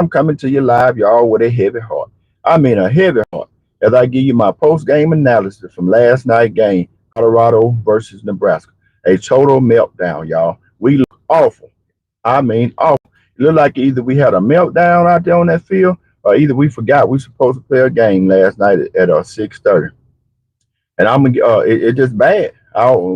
I'm coming to you live, y'all, with a heavy heart. I mean a heavy heart. As I give you my post-game analysis from last night's game, Colorado versus Nebraska. A total meltdown, y'all. We look awful. I mean awful. It looked like either we had a meltdown out there on that field, or either we forgot we supposed to play a game last night at 6:30. And it's just bad.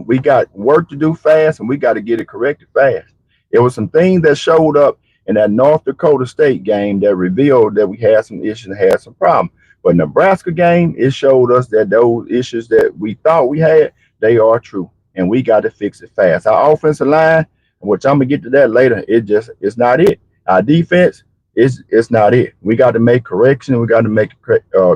We got work to do fast, and we got to get it corrected fast. It was some things that showed up in that North Dakota State game that revealed that we had some issues and had some problems. But Nebraska game, it showed us that those issues that we thought we had, they are true, and we got to fix it fast. Our offensive line, which I'm gonna get to that later, it's not it. Our defense, it's not it. We got to make correction. We got to make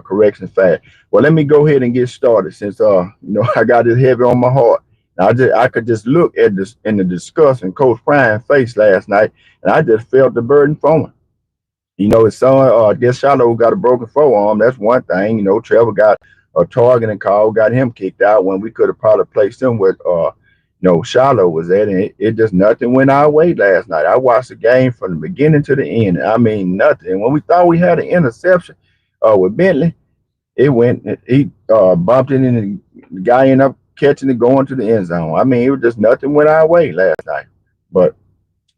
correction fast. Well, let me go ahead and get started since I got this heavy on my heart. I could just look at this in the disgust Coach Ryan's face last night, and I just felt the burden from him. His son, I guess Shiloh got a broken forearm. That's one thing. Trevor got a targeting call, got him kicked out when we could have probably placed him with Shiloh was at, and it just nothing went our way last night. I watched the game from the beginning to the end. I mean, nothing. And when we thought we had an interception with Bentley, he bumped it, and the guy ended up catching it going to the end zone. I mean, it was just nothing went our way last night. But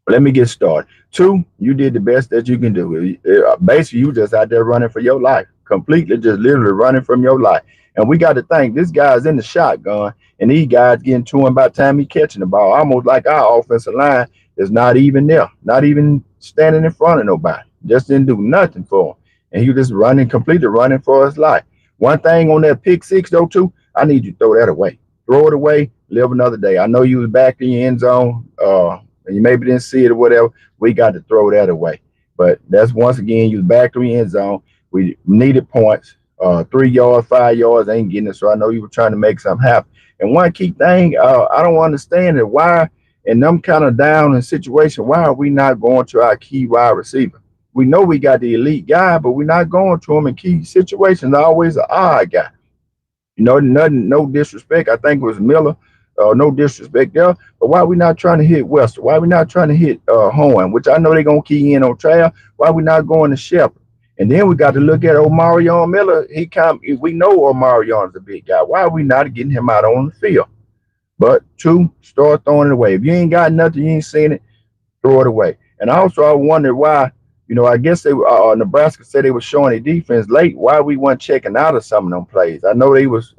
let me get started. Two, you did the best that you can do. Basically, you just out there running for your life, completely just literally running from your life. And we got to think this guy's in the shotgun, and these guys getting to him by the time he catching the ball. Almost like our offensive line is not even there, not even standing in front of nobody. Just didn't do nothing for him. And he was just running, completely running for his life. One thing on that pick six, though, too, I need you to throw that away. Throw it away, live another day. I know you was back in your end zone, and you maybe didn't see it or whatever. We got to throw that away. But that's once again, you was back to your end zone. We needed points. 3 yards, 5 yards ain't getting it. So I know you were trying to make something happen. And one key thing, I don't understand it. Why, in them kind of down in situation, why are we not going to our key wide receiver? We know we got the elite guy, but we're not going to him in key situations. Always an odd guy. Nothing, no disrespect. I think it was Miller. No disrespect there. But why are we not trying to hit Wester? Why are we not trying to hit Horn, which I know they're going to key in on Trail? Why are we not going to Shepard? And then we got to look at Omarion Miller. We know Omarion's a big guy. Why are we not getting him out on the field? But two, start throwing it away. If you ain't got nothing, you ain't seen it, throw it away. And also, I wondered why, I guess Nebraska said they were showing their defense late. Why we weren't checking out of some of them plays? I know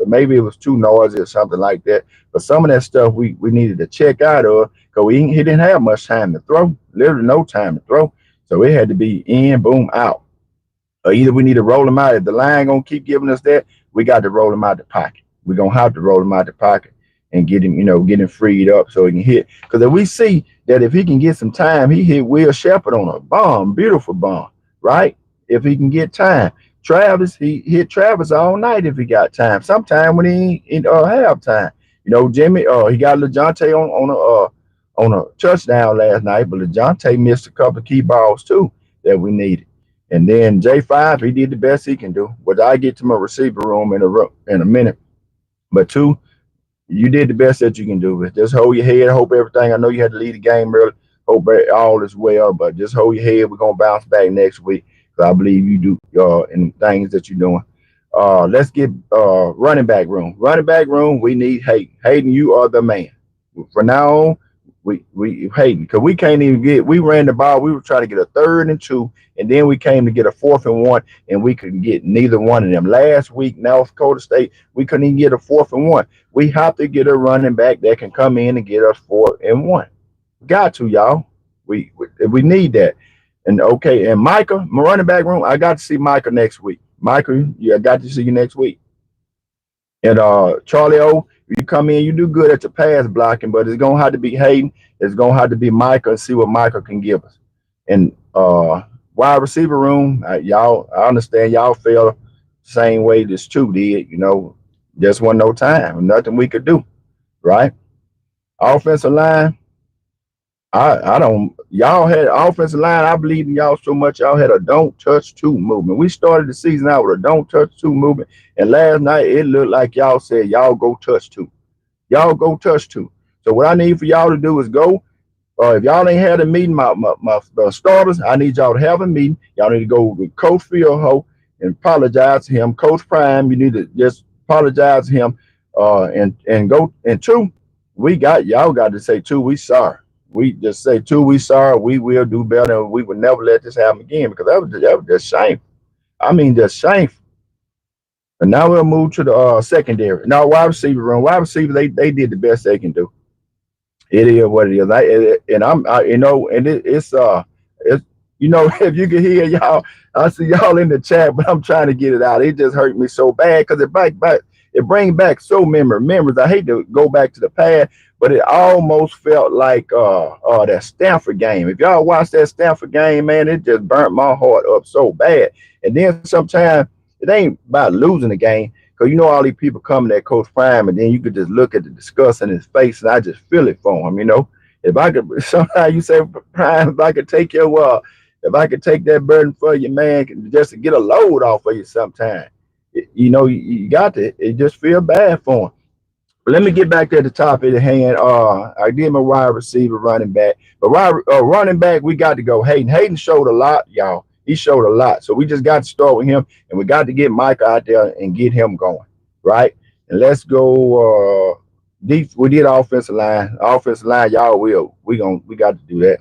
maybe it was too noisy or something like that. But some of that stuff we needed to check out of because he didn't have much time to throw, literally no time to throw. So it had to be in, boom, out. Or either we need to roll him out. If the line gonna keep giving us that, we got to roll him out the pocket. We're gonna have to roll him out the pocket and get him freed up so he can hit. Because if we see that if he can get some time, he hit Will Shepard on a bomb, beautiful bomb, right? If he can get time. Travis, he hit Travis all night if he got time. Sometime when he ain't have time. Jimmy, he got LeJohntay on a touchdown last night, but LeJohntay missed a couple of key balls too that we needed. And then J5, he did the best he can do. But I get to my receiver room in a minute. But two, you did the best that you can do. Just hold your head, hope everything. I know you had to lead the game early. Hope all is well, but just hold your head. We're gonna bounce back next week because I believe you do in things that you're doing. Let's get running back room. Running back room, we need Hayden. Hayden, you are the man. From now on, we Hayden, because we can't even we ran the ball. We were trying to get a 3rd and 2, and then we came to get a 4th and 1, and we couldn't get neither one of them. Last week, North Dakota State, we couldn't even get a 4th and 1. We have to get a running back that can come in and get us 4th and 1. Got to, y'all. We need that. And okay, and Micah, my running back room, I got to see Micah next week. Micah, I got to see you next week. And Charlie O, you come in, you do good at your pass blocking, but it's gonna have to be Hayden. It's gonna have to be Micah and see what Micah can give us. And wide receiver room, y'all, I understand y'all feel the same way this two did. Just wasn't no time, nothing we could do, right? Offensive line, I don't. Y'all had offensive line. I believe in y'all so much. Y'all had a don't touch two movement. We started the season out with a don't touch two movement, and last night it looked like y'all said y'all go touch two. Y'all go touch two. So what I need for y'all to do is go. If y'all ain't had a meeting, my starters, I need y'all to have a meeting. Y'all need to go with Coach Fieldhouse and apologize to him. Coach Prime, you need to just apologize to him. And go and two, we got y'all got to say two, we sorry. We just say two, we sorry. We will do better. We would never let this happen again because that was just shameful. I mean, just shameful. And now we'll move to the secondary. Now, wide receiver room. Wide receiver, they did the best they can do. It is what it is. And it's if you can hear y'all, I see y'all in the chat, but I'm trying to get it out. It just hurt me so bad because it brings back so memories. I hate to go back to the past, but it almost felt like that Stanford game. If y'all watch that Stanford game, man, it just burnt my heart up so bad. And then sometimes it ain't about losing the game. Cause all these people coming at Coach Prime, and then you could just look at the disgust in his face, and I just feel it for him. If I could, sometimes you say, Prime, if I could take that burden for you, man, just to get a load off of you, sometime, you got to. It just feel bad for him. But let me get back to the top of the hand. I did my wide receiver, running back, but running back, we got to go. Hayden. Hayden showed a lot, y'all. He showed a lot, so we just got to start with him, and we got to get Mike out there and get him going, right? And let's go. Deep. We did offensive line. Offensive line, y'all will. We got to do that.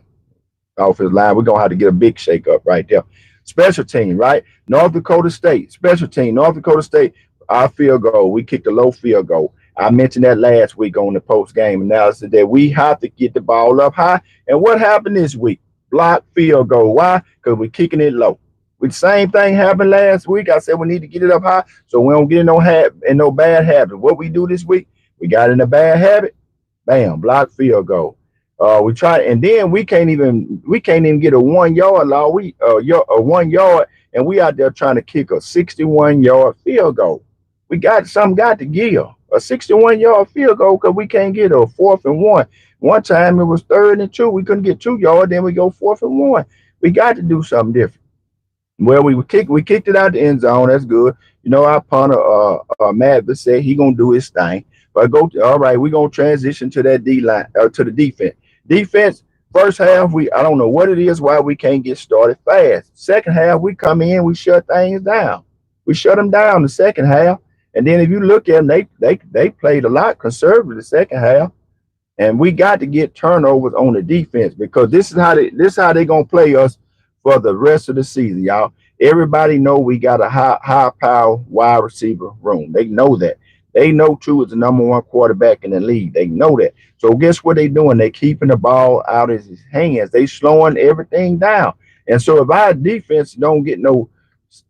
Offensive line, we're gonna have to get a big shake up right there. Special team, right? North Dakota State, special team, North Dakota State, our field goal. We kicked a low field goal. I mentioned that last week on the post game analysis that we have to get the ball up high. And what happened this week? Block field goal. Why? Because we're kicking it low. The same thing happened last week. I said we need to get it up high so we don't get in no bad habit. What we do this week, we got in a bad habit. Bam, block field goal. We try, and then we can't even get a 1 yard law. A 1 yard, and we out there trying to kick a 61-yard field goal. We got to give a 61-yard field goal because we can't get a 4th and 1. One time it was 3rd and 2. We couldn't get 2 yards. Then we go 4th and 1. We got to do something different. Well, we kicked it out the end zone. That's good. Our punter, Matt said he gonna do his thing. But all right. We're gonna transition to that D line, to the defense. Defense, first half, I don't know what it is why we can't get started fast. Second half, we come in, we shut things down. We shut them down the second half. And then if you look at them, they played a lot conservative the second half. And we got to get turnovers on the defense because this is how they gonna play us for the rest of the season, y'all. Everybody know we got a high power wide receiver room. They know that. They know True is the #1 quarterback in the league. They know that. So guess what they doing? They keeping the ball out of his hands. They slowing everything down. And so if our defense don't get no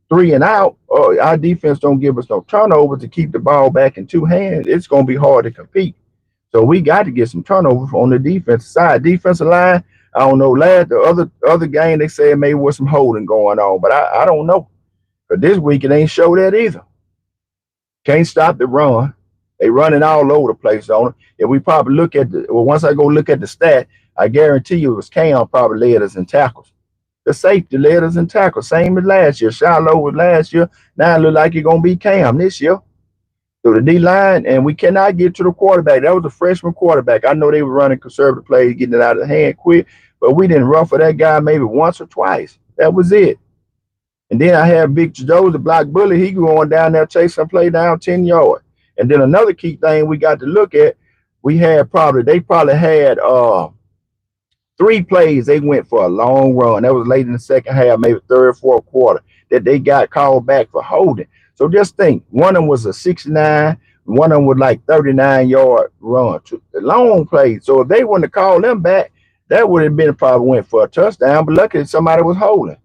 3 and out, or our defense don't give us no turnovers to keep the ball back in 2 hands, it's gonna be hard to compete. So we got to get some turnovers on the defensive side. Defensive line, I don't know. The other game they said maybe was some holding going on, but I don't know. But this week it ain't show that either. Can't stop the run. They running all over the place on it. If we probably once I go look at the stat, I guarantee you it was Cam probably led us in tackles. The safety led us in tackles, same as last year. Shiloh was last year. Now it look like it's gonna be Cam this year. So the D line, and we cannot get to the quarterback. That was a freshman quarterback. I know they were running conservative plays, getting it out of the hand quick, but we didn't run for that guy maybe once or twice. That was it. And then I had Big Joe, the block bully. He going down there chasing play down 10 yards. And then another key thing we got to look at, they probably had 3 plays. They went for a long run. That was late in the second half, maybe third, fourth quarter, that they got called back for holding. So just think, one of them was a 69, one of them was like 39-yard run, long plays. So if they wouldn't have called them back, that would have been probably went for a touchdown. But luckily somebody was holding.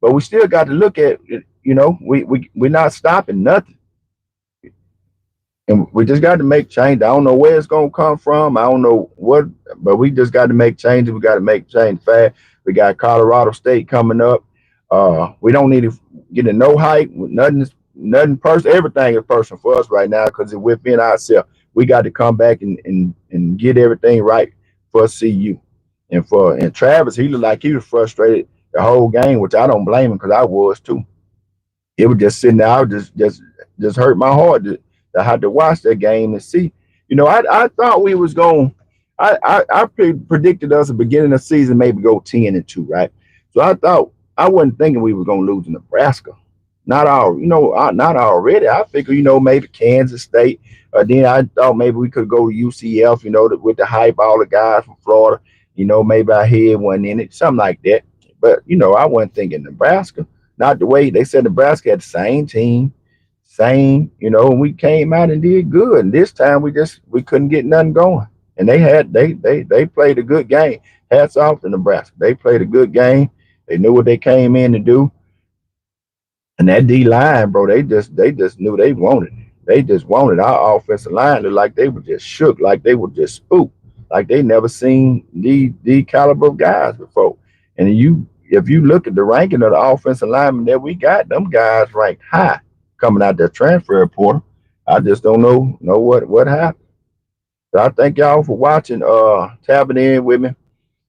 But we still got to look at, we're not stopping nothing. And we just got to make change. I don't know where it's going to come from. I don't know what, but we just got to make changes. We got to make change fast. We got Colorado State coming up. We don't need to get a no hype. Nothing personal. Everything is personal for us right now because it's within ourselves. We got to come back and get everything right for CU. And Travis, he looked like he was frustrated the whole game, which I don't blame him because I was too. It was just sitting there. I was just hurt my heart to have to watch that game and see. I thought we was going. I predicted us at the beginning of the season maybe go 10-2, right? So I thought I wasn't thinking we were gonna lose to Nebraska. Not all, not already. I figured, maybe Kansas State. Then I thought maybe we could go to UCF, with the hype, all the guys from Florida. Maybe our head wasn't in it, something like that. But I wasn't thinking Nebraska. Not the way they said Nebraska had the same team, same. And we came out and did good. And this time we couldn't get nothing going. And they played a good game. Hats off to Nebraska. They played a good game. They knew what they came in to do. And that D line, bro, they just knew they wanted it. They just wanted our offensive line looked like they were just shook, like they were just spooked, like they never seen the caliber of guys before. And if you look at the ranking of the offensive linemen that we got, them guys ranked high coming out that transfer portal. I just don't know what happened. So I thank y'all for watching, tapping in with me.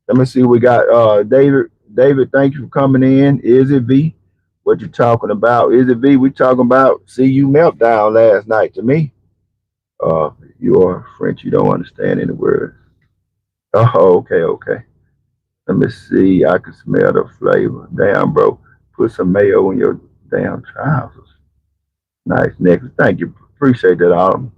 Let me see what we got. David. David, thank you for coming in. Is it V? What you talking about? Is it V? We talking about CU Meltdown last night. To me, you are French. You don't understand any words. Oh, okay. Let me see. I can smell the flavor. Damn, bro. Put some mayo in your damn trousers. Nice, Nick. Thank you. Appreciate that, Autumn.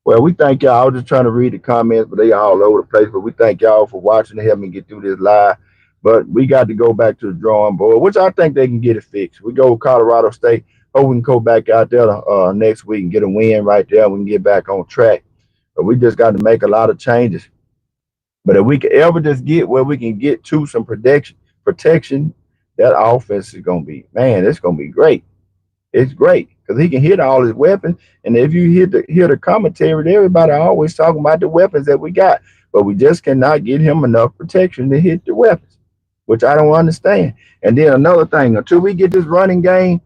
Well, we thank y'all. I was just trying to read the comments, but they all over the place. But we thank y'all for watching and helping me get through this live. But we got to go back to the drawing board, which I think they can get it fixed. We go to Colorado State. Hope we can go back out there next week and get a win right there. We can get back on track. But we just got to make a lot of changes. But if we can ever just get where we can get to some protection, that offense is going to be, man, it's going to be great. It's great because he can hit all his weapons. And if you hear the commentary, everybody always talking about the weapons that we got, but we just cannot get him enough protection to hit the weapons, which I don't understand. And then another thing, until we get this running game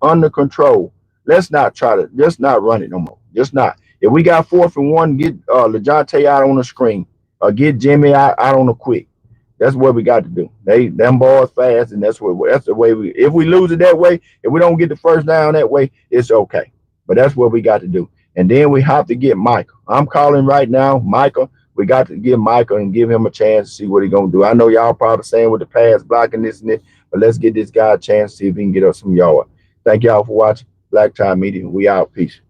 under control, let's not try to just not run it no more. Just not. If we got 4th and 1, get LeJontay out on the screen or get Jimmy out on the quick. That's what we got to do. Them boys fast, and that's the way we. If we lose it that way, if we don't get the first down that way, it's okay. But that's what we got to do. And then we have to get Michael. I'm calling right now, Michael. We got to get Michael and give him a chance to see what he's gonna do. I know y'all probably saying with the pass blocking this and this, but let's get this guy a chance to see if he can get us some yard. Thank y'all for watching Black Tie Media. We out. Peace.